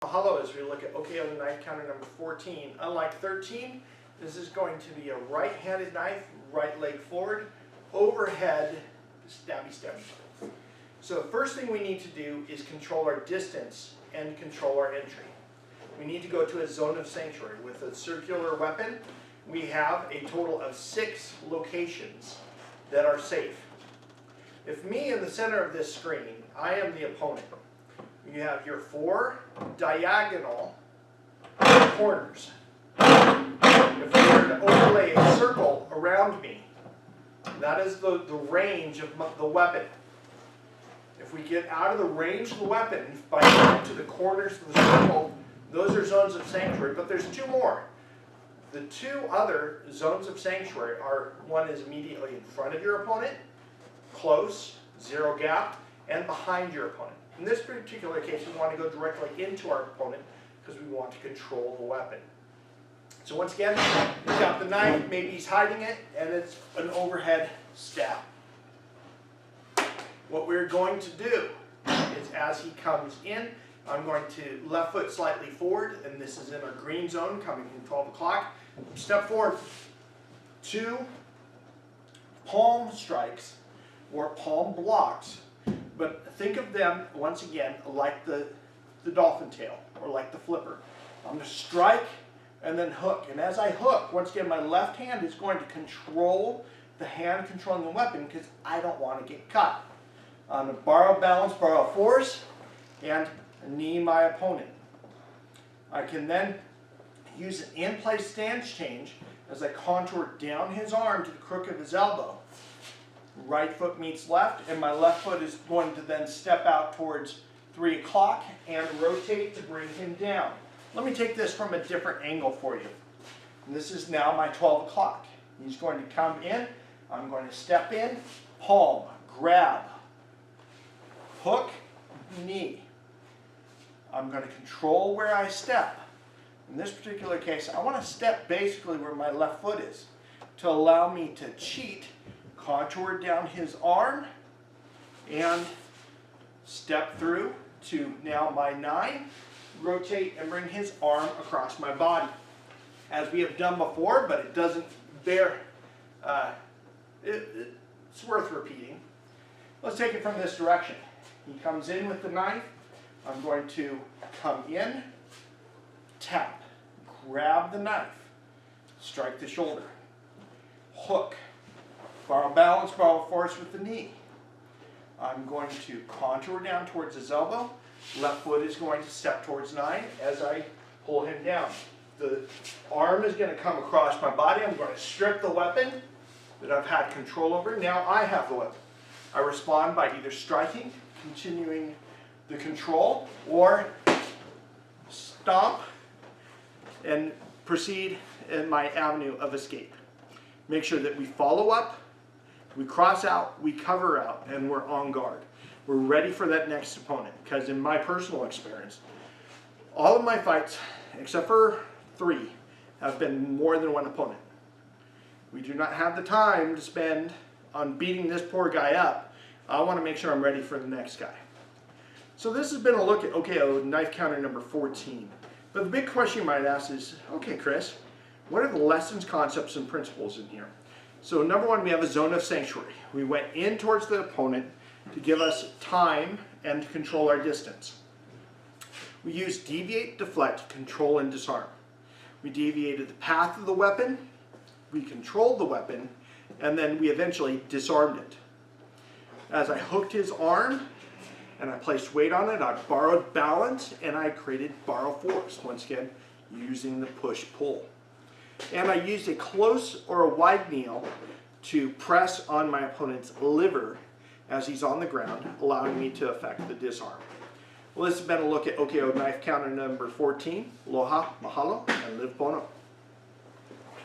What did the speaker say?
Mahalo as we look at OKO Knife Counter number 14. Unlike 13, this is going to be a right-handed knife, right leg forward, overhead, stabby, stabby. So the first thing we need to do is control our distance and control our entry. We need to go to a zone of sanctuary. With a circular weapon, we have a total of 6 locations that are safe. If me in the center of this screen, I am the opponent. You have your 4 diagonal corners. If we were to overlay a circle around me, that is the range of the weapon. If we get out of the range of the weapon by going to the corners of the circle, those are zones of sanctuary. But there's 2 more. The 2 other zones of sanctuary are, one is immediately in front of your opponent, close, 0 gap, and behind your opponent. In this particular case, we want to go directly into our opponent because we want to control the weapon. So once again, we've got the knife, maybe he's hiding it, and it's an overhead stab. What we're going to do is as he comes in, I'm going to left foot slightly forward, and this is in our green zone coming from 12 o'clock. Step forward, 2 palm strikes or palm blocks. But think of them, once again, like the dolphin tail or like the flipper. I'm going to strike and then hook. And as I hook, once again, my left hand is going to control the hand controlling the weapon because I don't want to get cut. I'm going to borrow balance, borrow force, and knee my opponent. I can then use an in-place stance change as I contour down his arm to the crook of his elbow. Right foot meets left, and my left foot is going to then step out towards 3 o'clock and rotate to bring him down. Let me take this from a different angle for you. And this is now my 12 o'clock. He's going to come in. I'm going to step in, palm, grab, hook, knee. I'm going to control where I step. In this particular case, I want to step basically where my left foot is to allow me to cheat, contour down his arm, and step through to now my 9, rotate and bring his arm across my body. As we have done before, but it doesn't bear, it's worth repeating. Let's take it from this direction. He comes in with the knife. I'm going to come in, tap, grab the knife, strike the shoulder, hook, borrow balance, borrow force with the knee. I'm going to contour down towards his elbow. Left foot is going to step towards 9 as I pull him down. The arm is going to come across my body. I'm going to strip the weapon that I've had control over. Now I have the weapon. I respond by either striking, continuing the control, or stomp and proceed in my avenue of escape. Make sure that we follow up, we cross out, we cover out, and we're on guard. We're ready for that next opponent, because in my personal experience, all of my fights, except for 3, have been more than 1 opponent. We do not have the time to spend on beating this poor guy up. I want to make sure I'm ready for the next guy. So this has been a look at OKO Knife Counter number 14. But the big question you might ask is, okay Chris, what are the lessons, concepts, and principles in here? So number 1, we have a zone of sanctuary. We went in towards the opponent to give us time and to control our distance. We used deviate, deflect, control, and disarm. We deviated the path of the weapon, we controlled the weapon, and then we eventually disarmed it. As I hooked his arm and I placed weight on it, I borrowed balance and I created borrow force, once again using the push-pull. And I used a close or a wide kneel to press on my opponent's liver as he's on the ground, allowing me to effect the disarm. Well, this has been a look at OKO Knife Counter number 14. Aloha, mahalo, and live pono.